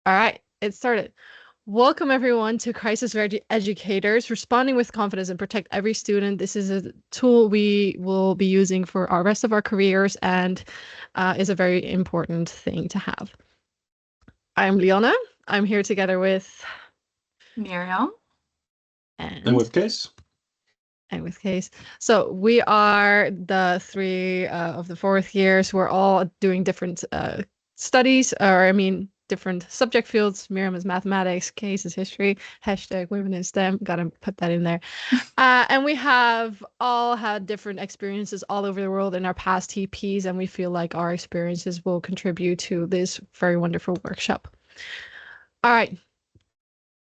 All right, it started. Welcome everyone to Crisis Educators, responding with confidence and protect every student. This is a tool we will be using for our rest of our careers and is a very important thing to have. I'm Leona. I'm here together with Miriam. And and with Case? and with Case. So we are the three of the fourth years. We're all doing different studies, or I mean, different subject fields. Miriam is mathematics, Case is history. Hashtag women in STEM. Gotta put that in there. And we have all had different experiences all over the world in our past TPs, and we feel like our experiences will contribute to this very wonderful workshop. All right,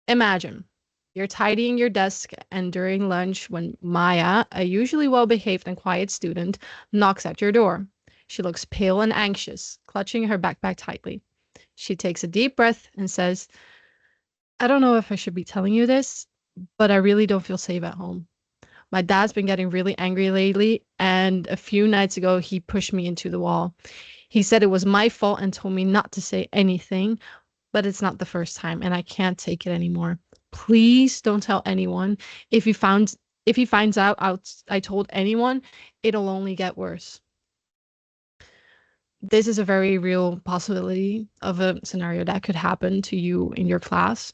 imagine you're tidying your desk, and during lunch, when Maya, a usually well behaved and quiet student, knocks at your door. She looks pale and anxious, clutching her backpack tightly. She takes a deep breath and says, I don't know if I should be telling you this, but I really don't feel safe at home. My dad's been getting really angry lately, and a few nights ago, he pushed me into the wall. He said it was my fault and told me not to say anything, but it's not the first time, and I can't take it anymore. Please don't tell anyone. If he finds out I told anyone, it'll only get worse. This is a very real possibility of a scenario that could happen to you in your class.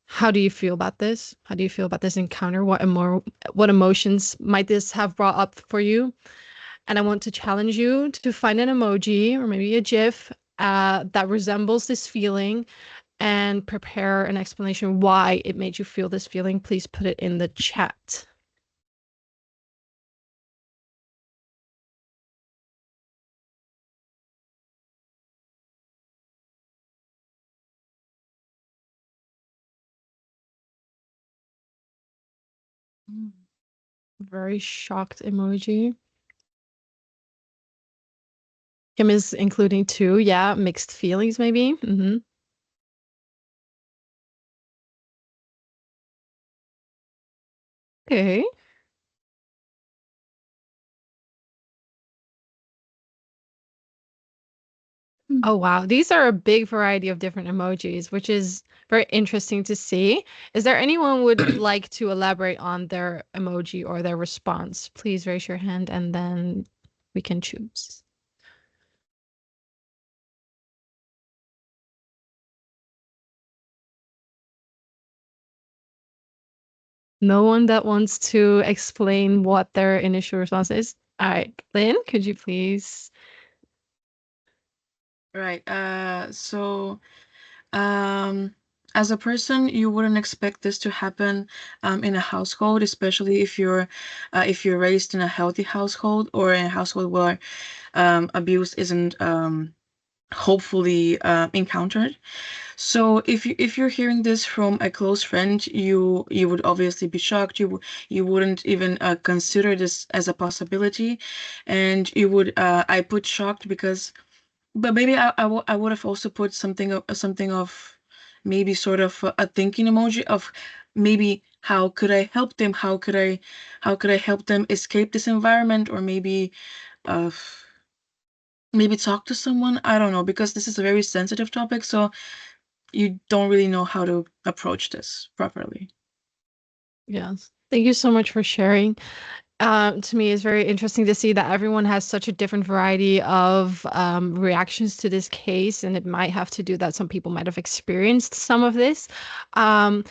How do you feel about this? How do you feel about this encounter? What emotions might this have brought up for you? And I want to challenge you to find an emoji or maybe a GIF that resembles this feeling and prepare an explanation why it made you feel this feeling. Please put it in the chat. Very shocked emoji. Kim is including two. Yeah, mixed feelings maybe. Okay. Oh wow, these are a big variety of different emojis, which is very interesting to see. Is there anyone would like to elaborate on their emoji or their response? Please raise your hand and then we can choose. No one that wants to explain what their initial response is? All right, Lynn, could you please? Right. As a person, you wouldn't expect this to happen in a household, especially if you're raised in a healthy household or in a household where abuse isn't hopefully encountered. So if you're hearing this from a close friend, you would obviously be shocked. You wouldn't even consider this as a possibility, and you would I put shocked because, but maybe I would have also put something of maybe sort of a thinking emoji of maybe how could I help them? How could I help them escape this environment, or uh maybe talk to someone? I don't know, because this is a very sensitive topic, so you don't really know how to approach this properly. Yes. Thank you so much for sharing. To me, it's very interesting to see that everyone has such a different variety of reactions to this case, and it might have to do that some people might have experienced some of this. Um,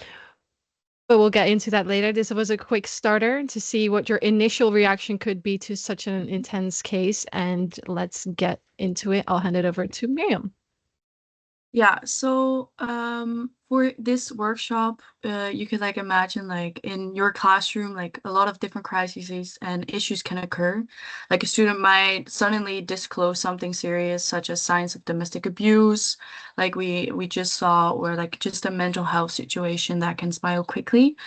but we'll get into that later. This was a quick starter to see what your initial reaction could be to such an intense case, and let's get into it. I'll hand it over to Miriam. Yeah, so for this workshop, you could like imagine like in your classroom, like a lot of different crises and issues can occur. Like a student might suddenly disclose something serious, such as signs of domestic abuse, like we just saw, or like just a mental health situation that can spiral quickly.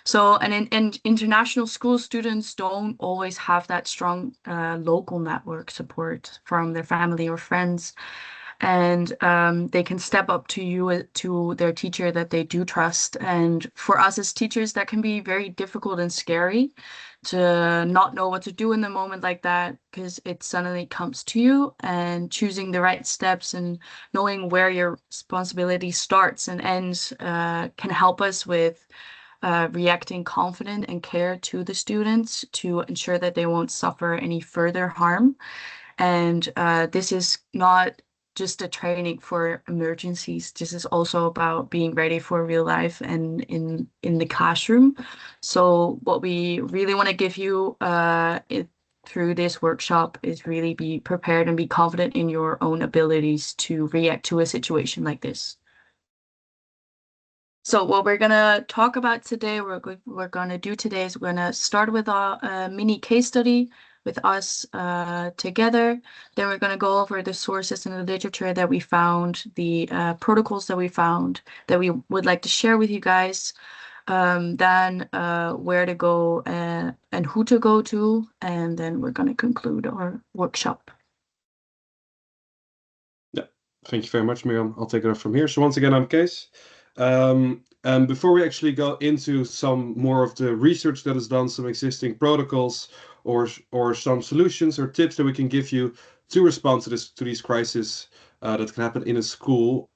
So, and international school students don't always have that strong local network support from their family or friends, and they can step up to you to their teacher that they do trust. And for us as teachers, that can be very difficult and scary to not know what to do in the moment like that, because it suddenly comes to you, and choosing the right steps and knowing where your responsibility starts and ends can help us with reacting confident and care to the students to ensure that they won't suffer any further harm. And this is not just a training for emergencies. This is also about being ready for real life and in the classroom. So what we really want to give you through this workshop is really be prepared and be confident in your own abilities to react to a situation like this. So what we're gonna talk about today, we're gonna do today is we're gonna start with a mini case study with us together. Then we're gonna go over the sources and the literature that we found, the protocols that we found that we would like to share with you guys. Then where to go and who to go to, and then we're gonna conclude our workshop. Yeah, thank you very much, Miriam. I'll take it up from here. So once again, I'm Kees. And before we actually go into some more of the research that is done, some existing protocols or some solutions or tips that we can give you to respond to these crises that can happen in a school,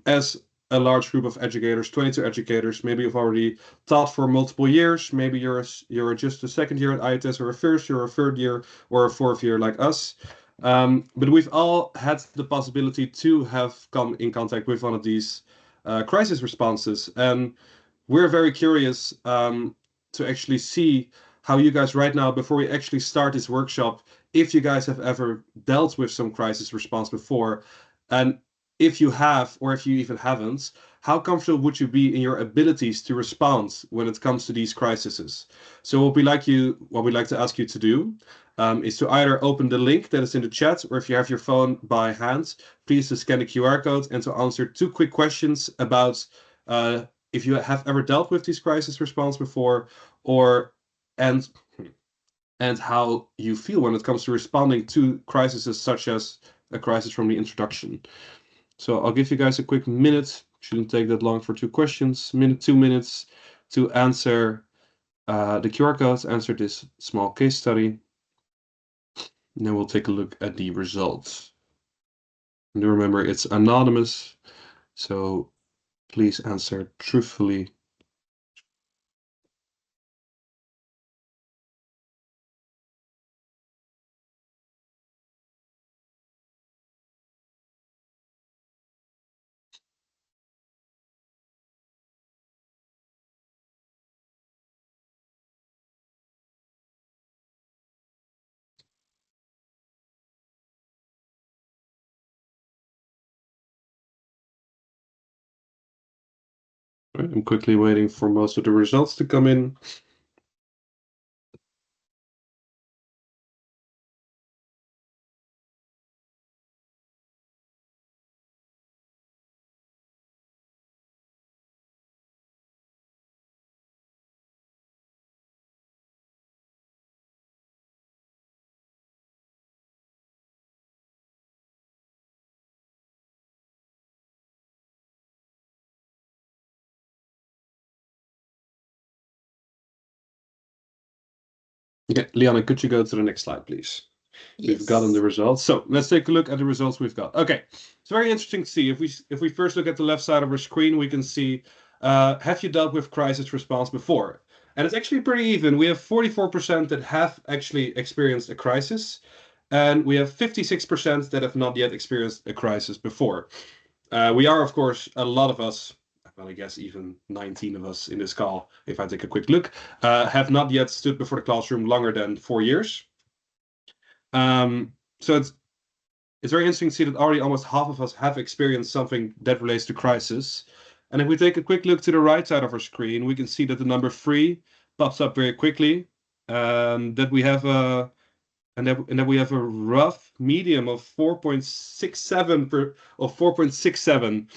as a large group of educators, 22 educators, maybe you've already taught for multiple years, maybe you're just a second year at IETS, or a first year, or a third year, or a fourth year like us. But we've all had the possibility to have come in contact with one of these crisis responses, and we're very curious to actually see how you guys right now, before we actually start this workshop, if you guys have ever dealt with some crisis response before, and if you have, or if you even haven't, how comfortable would you be in your abilities to respond when it comes to these crises? So what we'd like to ask you to do is to either open the link that is in the chat, or if you have your phone by hand, please to scan the QR code and to answer 2 quick questions about if you have ever dealt with these crisis response before, and how you feel when it comes to responding to crises such as a crisis from the introduction. So I'll give you guys a quick minute. Shouldn't take that long for 2 questions. 2 minutes to answer the QR codes, answer this small case study. And then we'll take a look at the results. And remember, it's anonymous, so please answer truthfully. Right, I'm quickly waiting for most of the results to come in. Okay, Liana, could you go to the next slide, please? Yes. We've gotten the results. So let's take a look at the results we've got. Okay, it's very interesting to see. If we first look at the left side of our screen, we can see, have you dealt with crisis response before? And it's actually pretty even. We have 44% that have actually experienced a crisis, and we have 56% that have not yet experienced a crisis before. We are, of course, a lot of us, well, I guess even 19 of us in this call, if I take a quick look, have not yet stood before the classroom longer than 4 years. So it's very interesting to see that already almost half of us have experienced something that relates to crisis. And if we take a quick look to the right side of our screen, we can see that the number 3 pops up very quickly. That we have a rough medium of 4.67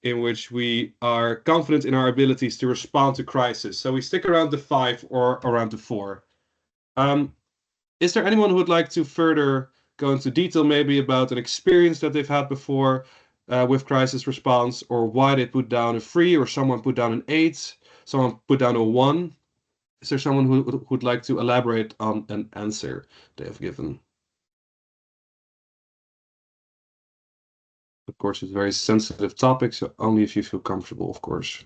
in which we are confident in our abilities to respond to crisis. So we stick around the 5 or around the 4. Is there anyone who would like to further go into detail maybe about an experience that they've had before with crisis response, or why they put down a 3, or someone put down an 8, someone put down a 1? Is there someone who would like to elaborate on an answer they have given? Of course, it's a very sensitive topic, so only if you feel comfortable, of course.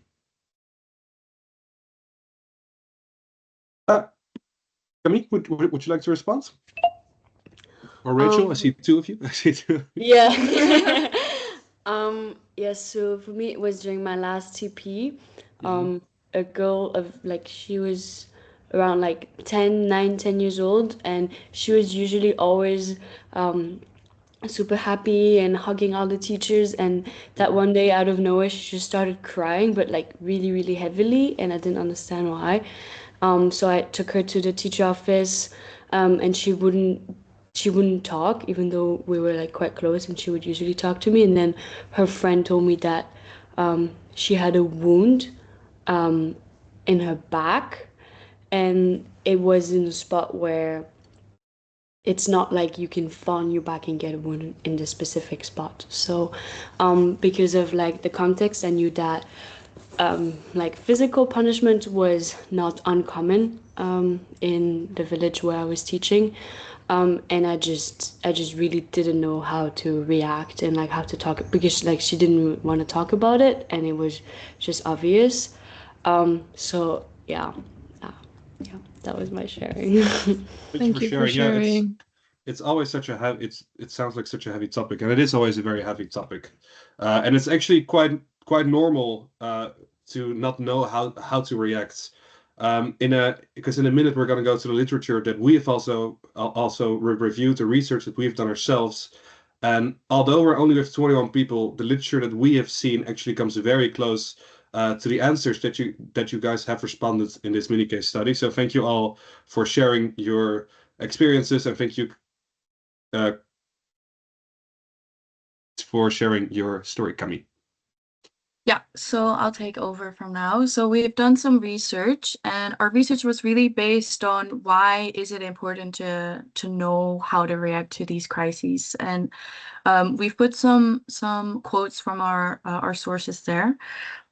Camille, would you like to respond? Or Rachel? I see two of you. I see two. Yeah. Yes, so for me it was during my last TP. A girl of like she was around like 10 years old, and she was usually always super happy and hugging all the teachers, and that one day out of nowhere she just started crying, but like really really heavily, and I didn't understand why. So I took her to the teacher office, and she wouldn't talk, even though we were like quite close, and she would usually talk to me. And then her friend told me that she had a wound in her back, and it was in a spot where it's not like you can fall on your back and get a wound in the specific spot. So because of like the context, I knew that like physical punishment was not uncommon in the village where I was teaching. And I just really didn't know how to react and like how to talk, because like she didn't want to talk about it, and it was just obvious. So yeah, that was my sharing. Thank you for sharing. Yeah, it's always such a heavy. It sounds like such a heavy topic, and it is always a very heavy topic, and it's actually quite normal to not know how to react. Because in a minute we're going to go to the literature that we have also reviewed, the research that we've done ourselves, and although we're only with 21 people, the literature that we have seen actually comes very close to the answers that you guys have responded in this mini case study. So thank you all for sharing your experiences, and thank you for sharing your story, Camille. Yeah, so I'll take over from now. So we've done some research, and our research was really based on why is it important to know how to react to these crises. And we've put some quotes from our sources there,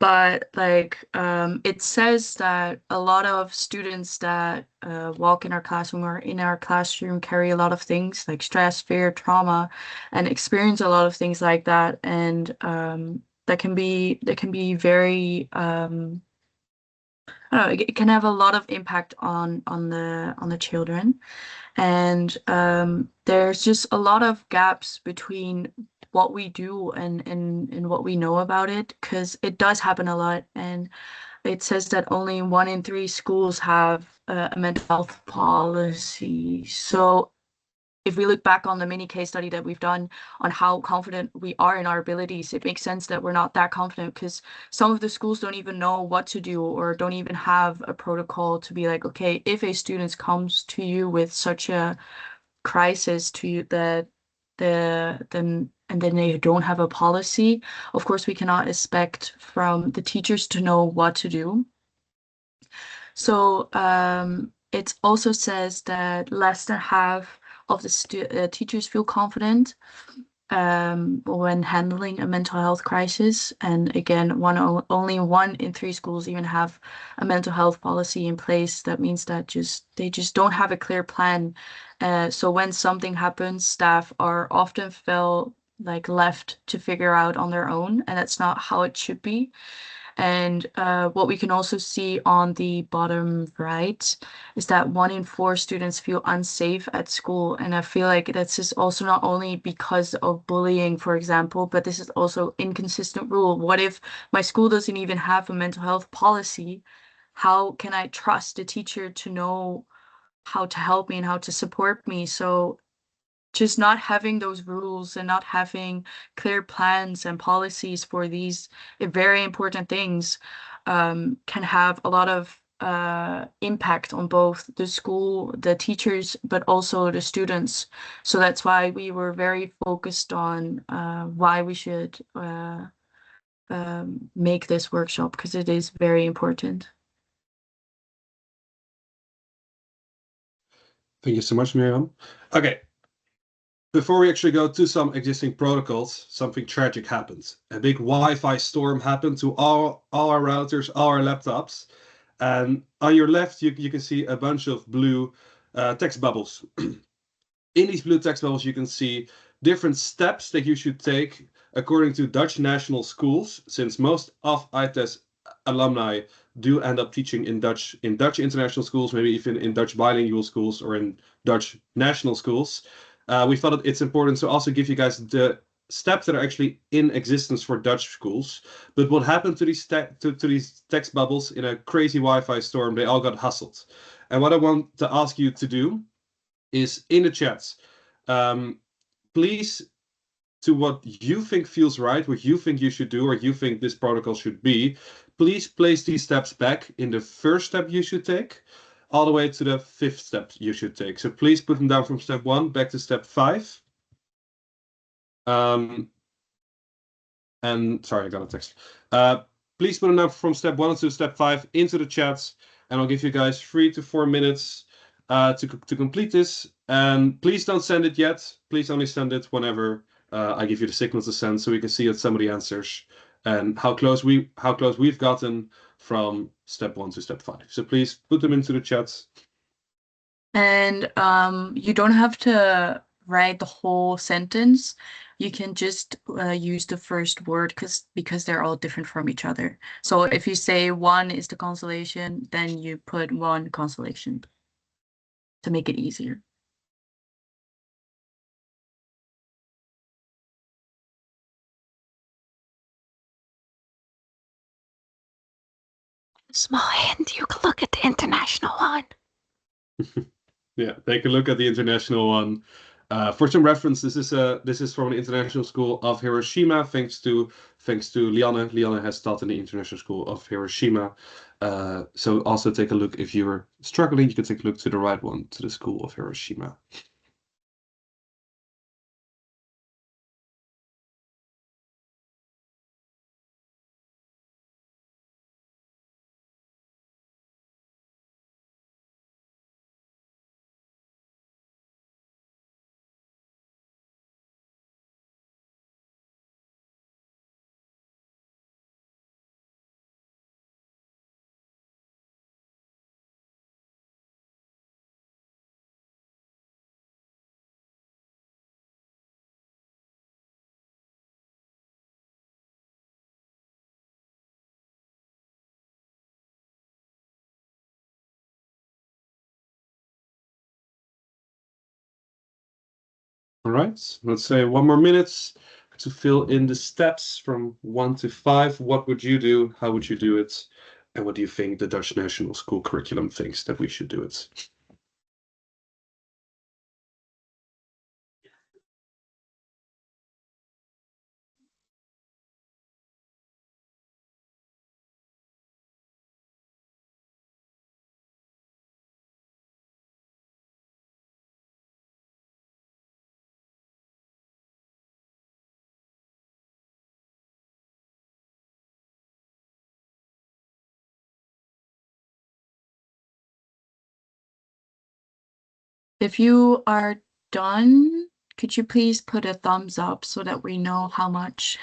but like it says that a lot of students that walk in our classroom or in our classroom carry a lot of things like stress, fear, trauma, and experience a lot of things like that. And that can be very I don't know, it can have a lot of impact on the children. And there's just a lot of gaps between what we do and what we know about it, because it does happen a lot. And it says that only 1 in 3 schools have a mental health policy. So if we look back on the mini case study that we've done on how confident we are in our abilities, it makes sense that we're not that confident, because some of the schools don't even know what to do or don't even have a protocol to be like, okay, if a student comes to you with such a crisis to you then they don't have a policy, of course we cannot expect from the teachers to know what to do. So it also says that less than half of the teachers feel confident when handling a mental health crisis. And again, only 1 in 3 schools even have a mental health policy in place. That means that they just don't have a clear plan. So when something happens, staff are often feel like left to figure out on their own, and that's not how it should be. And what we can also see on the bottom right is that 1 in 4 students feel unsafe at school. And I feel like that's just also not only because of bullying, for example, but this is also inconsistent rule. What if my school doesn't even have a mental health policy? How can I trust the teacher to know how to help me and how to support me? So just not having those rules and not having clear plans and policies for these very important things can have a lot of impact on both the school, the teachers, but also the students. So that's why we were very focused on why we should make this workshop, because it is very important. Thank you so much, Miriam. Okay. Before we actually go to some existing protocols, something tragic happened. A big Wi-Fi storm happened to all our routers, all our laptops. And on your left, you can see a bunch of blue text bubbles. In these blue text bubbles, you can see different steps that you should take according to Dutch national schools, since most of ITES alumni do end up teaching in Dutch international schools, maybe even in Dutch bilingual schools or in Dutch national schools. We thought it's important to also give you guys the steps that are actually in existence for Dutch schools. But what happened to these these text bubbles in a crazy Wi-Fi storm? They all got hustled. And what I want to ask you to do is in the chats, please, to what you think feels right, what you think you should do, or you think this protocol should be, please place these steps back in the first step you should take, all the way to the 5th step you should take. So please put them down from step 1 back to step 5. And sorry, I got a text. Please put them down from step 1 to step 5 into the chats, and I'll give you guys 3 to 4 minutes to complete this. And please don't send it yet. Please only send it whenever I give you the signal to send, so we can see that somebody answers and how close we've gotten from step 1 to step 5. So please put them into the chats. And you don't have to write the whole sentence. You can just use the first word because they're all different from each other. So if you say 1 is the constellation, then you put 1 constellation to make it easier. Small hint, you can look at the international one. Yeah, take a look at the international one. For some reference, this is from the International School of Hiroshima. Thanks to Lianne. Lianne has taught in the International School of Hiroshima. So also take a look if you're struggling. You can take a look to the right one, to the School of Hiroshima. All right, let's say 1 more minute to fill in the steps from 1 to 5. What would you do? How would you do it? And what do you think the Dutch National School curriculum thinks that we should do it? If you are done, could you please put a thumbs up so that we know how much?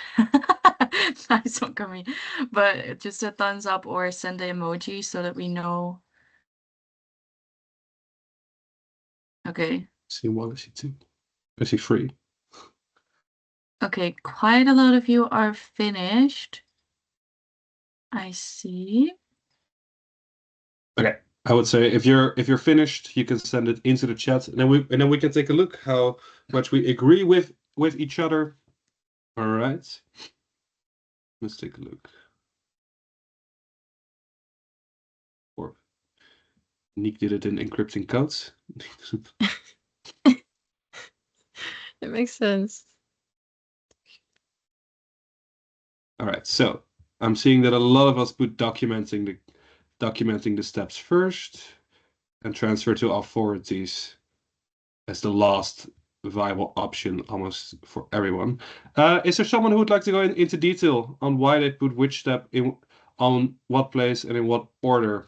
Nice one, Kami. But just a thumbs up or send the emoji so that we know. Okay. See 1, see 2, I see 3. Okay, quite a lot of you are finished. I see. Okay, I would say if you're finished, you can send it into the chat, and then we can take a look how much we agree with each other. All right, let's take a look. Or Nick did it in encrypting codes. It makes sense. All right, so I'm seeing that a lot of us put documenting the steps first and transfer to authorities as the last viable option almost for everyone. Is there someone who would like to go into detail on why they put which step in on what place and in what order?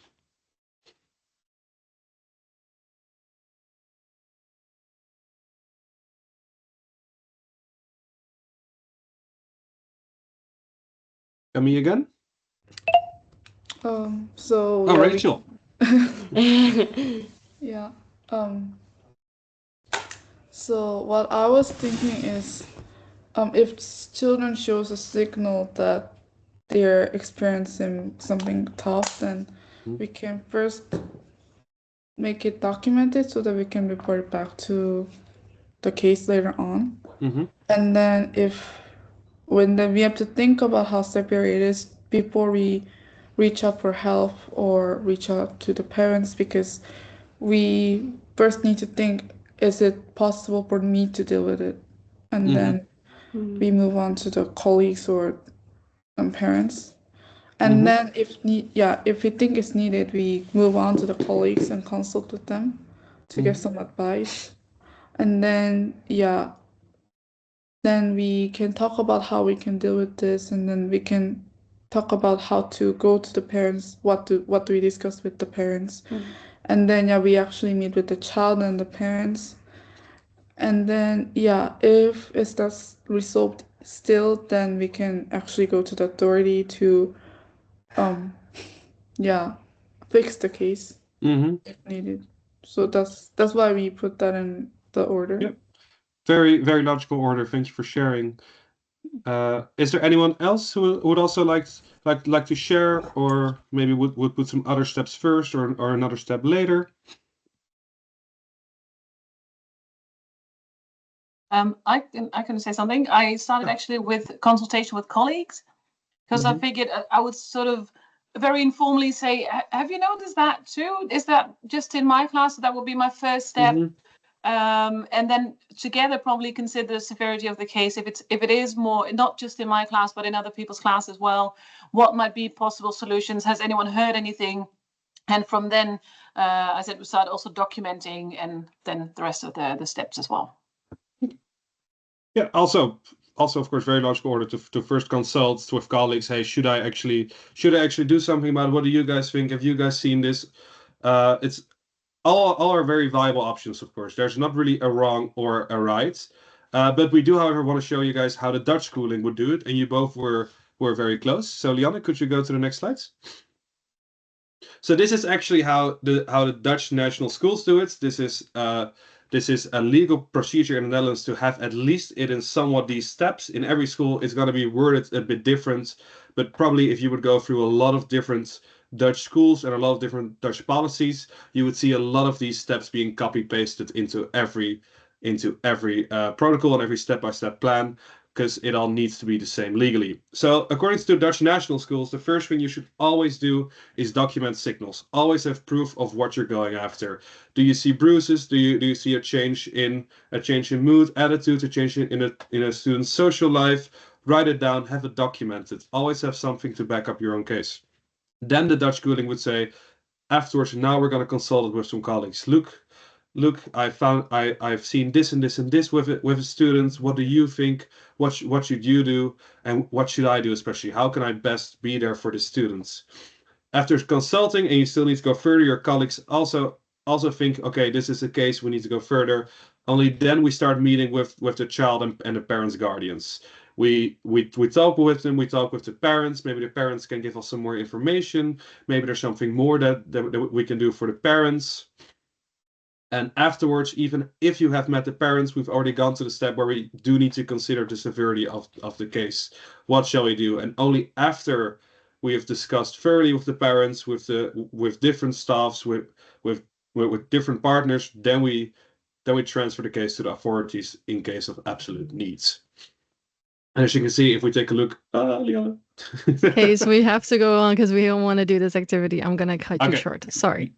Me again? So Oh, yeah, Rachel. yeah. So what I was thinking is, if children shows a signal that they're experiencing something tough, then we can first make it documented so that we can report it back to the case later on. Mm-hmm. And then then we have to think about how severe it is before we reach out for help or reach out to the parents, because we first need to think, is it possible for me to deal with it? And then we move on to the colleagues or parents. And then if we think it's needed, we move on to the colleagues and consult with them to get some advice. And then then we can talk about how we can deal with this, and then we can talk about how to go to the parents, what do we discuss with the parents. And then we actually meet with the child and the parents. And then if it's not resolved still, then we can actually go to the authority to fix the case Mm-hmm. if needed. So that's why we put that in the order. Yep. Very, very logical order. Thank you for sharing. Is there anyone else who would also like to share, or maybe would put some other steps first or another step later? I can say something. I started actually with consultation with colleagues, because I figured I would sort of very informally say, have you noticed that too? Is that just in my class? That would be my first step. And then together probably consider the severity of the case. If it is more, not just in my class, but in other people's class as well, what might be possible solutions? Has anyone heard anything? And from then, I said, we start also documenting, and then the rest of the steps as well. Yeah, also of course very logical order to first consult with colleagues. Hey, should I actually do something about it? What do you guys think? Have you guys seen this? It's all are very viable options, of course. There's not really a wrong or a right. But we do, however, want to show you guys how the Dutch schooling would do it, and you both were very close. So Lianne, could you go to the next slides? So this is actually how the Dutch national schools do it. This is a legal procedure in the Netherlands to have at least it in somewhat these steps. In every school, it's going to be worded a bit different, but probably if you would go through a lot of different Dutch schools and a lot of different Dutch policies, you would see a lot of these steps being copy pasted into every protocol and every step-by-step plan, because it all needs to be the same legally. So according to the Dutch national schools, the first thing you should always do is document signals. Always have proof of what you're going after. Do you see bruises? Do you see a change in mood, attitude, a change in a student's social life? Write it down, have it documented. Always have something to back up your own case. Then the Dutch schooling would say, afterwards, now we're going to consult it with some colleagues. Look, I've seen this and this and this with students. What do you think? What should you do? And what should I do especially? How can I best be there for the students? After consulting, and you still need to go further, your colleagues also think, okay, this is a case, we need to go further. Only then we start meeting with the child and the parents' guardians. We talk with them, we talk with the parents. Maybe the parents can give us some more information. Maybe there's something more that we can do for the parents. And afterwards, even if you have met the parents, we've already gone to the step where we do need to consider the severity of the case. What shall we do? And only after we have discussed thoroughly with the parents, with different staffs, with different partners, then we transfer the case to the authorities in case of absolute needs. And as you can see, if we take a look, Lianne. Okay, so we have to go on because we don't want to do this activity. I'm gonna cut you short. Sorry.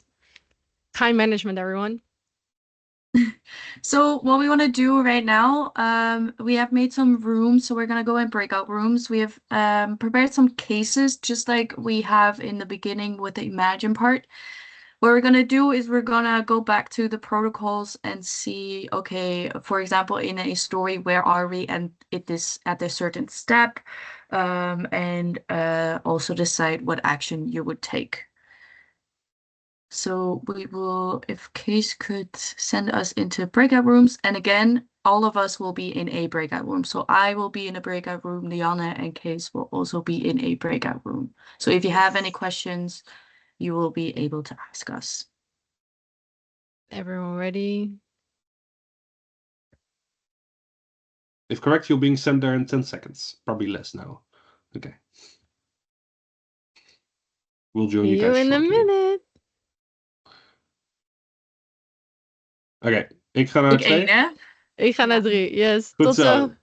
Time management, everyone. So what we want to do right now, we have made some rooms, so we're gonna go in breakout rooms. We have prepared some cases, just like we have in the beginning with the Imagine part. What we're gonna do is we're gonna go back to the protocols and see, okay, for example, in a story, where are we and at this certain step, and also decide what action you would take. So we will, if Case could send us into breakout rooms, and again, all of us will be in a breakout room. So I will be in a breakout room. Lianne and Kees will also be in a breakout room. So if you have any questions, you will be able to ask us. Everyone ready? If correct, you're being sent there in 10 seconds. Probably less now. Okay. We'll join you See you guys in a shortly. minute. Oké, ik ga naar Ik 2. 1, hè? Ik ga naar Ja. 3. Yes. Goed Tot zo. zo.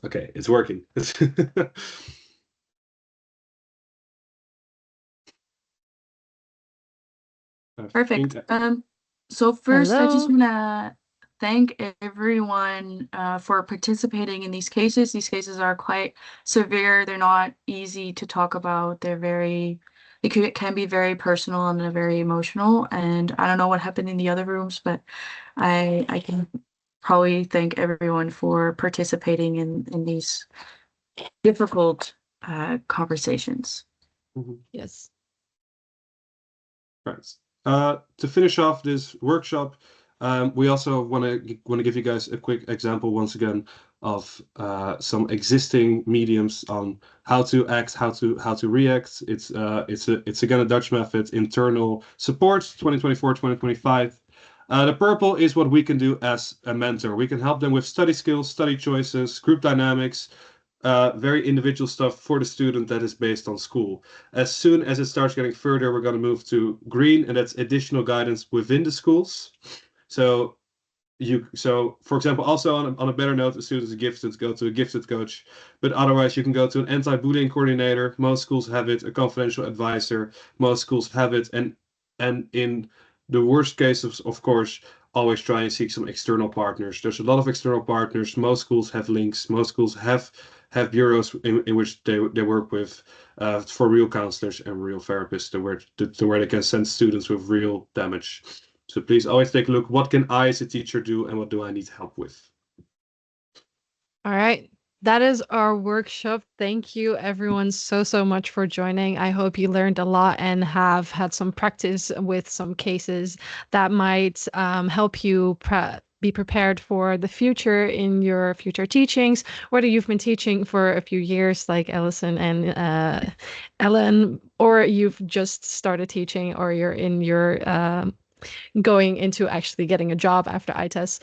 Okay, it's working. Perfect. So first, I just Hello. want to thank everyone for participating in these cases. These cases are quite severe. They're not easy to talk about. It can be very personal and very emotional. And I don't know what happened in the other rooms, but I can probably thank everyone for participating in these difficult conversations. Yes. Right. To finish off this workshop, we also want to give you guys a quick example once again of some existing mediums on how to act, how to react. It's again a Dutch method, internal support, 2024-2025. The purple is what we can do as a mentor. We can help them with study skills, study choices, group dynamics, very individual stuff for the student that is based on school. As soon as it starts getting further, we're going to move to green, and that's additional guidance within the schools. So for example, also on a better note, the student is gifted, go to a gifted coach. But otherwise, you can go to an anti-bullying coordinator. Most schools have it. A confidential advisor. Most schools have it. And in the worst cases, of course, always try and seek some external partners. There's a lot of external partners. Most schools have links. Most schools have bureaus in which they work with for real counselors and real therapists to where they can send students with real damage. So please always take a look. What can I as a teacher do, and what do I need help with? All right. That is our workshop. Thank you everyone so much for joining. I hope you learned a lot and have had some practice with some cases that might help you be prepared for the future in your future teachings, whether you've been teaching for a few years like Ellison and Ellen, or you've just started teaching, or you're in your going into actually getting a job after ITES.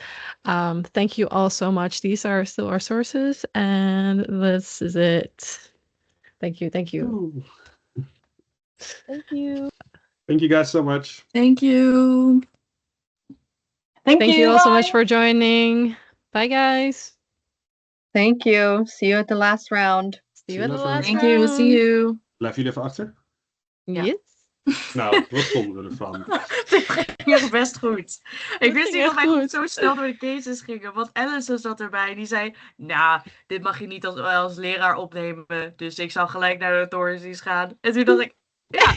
Thank you all so much. These are still our sources, and this is it. Thank you. Thank you. Ooh. Thank you. Thank you guys so much. Thank you. Thank Thank you. you all so Bye. much for joining. Bye, guys. Thank you. See you at the last round. See you at the last Thank you. See round. you. Blijven jullie even achter? Ja. Yes. Nou, wat vonden we ervan? Dit ging best goed. Ik wist ging niet dat echt wij goed. zo snel door de cases gingen. Want Alice zat erbij. Die zei, nou, dit mag je niet als leraar opnemen. Dus ik zal gelijk naar de authorities gaan. En toen dacht ik, ja.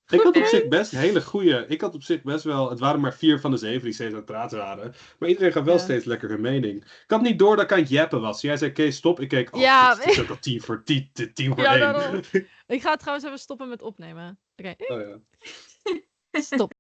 Ik had op zich best hele goede. Ik had op zich best wel. Het waren maar 4 van de 7 die steeds aan het praten waren. Maar iedereen gaf wel Ja. steeds lekker hun mening. Ik had niet door dat ik aan het jappen was. Jij zei, Kees, stop. Ik keek, Ja. dit is ook al 10 voor 10 voor Ja, 1. daarom. Ik ga trouwens even stoppen met opnemen. Oké. Oh ja. Stop.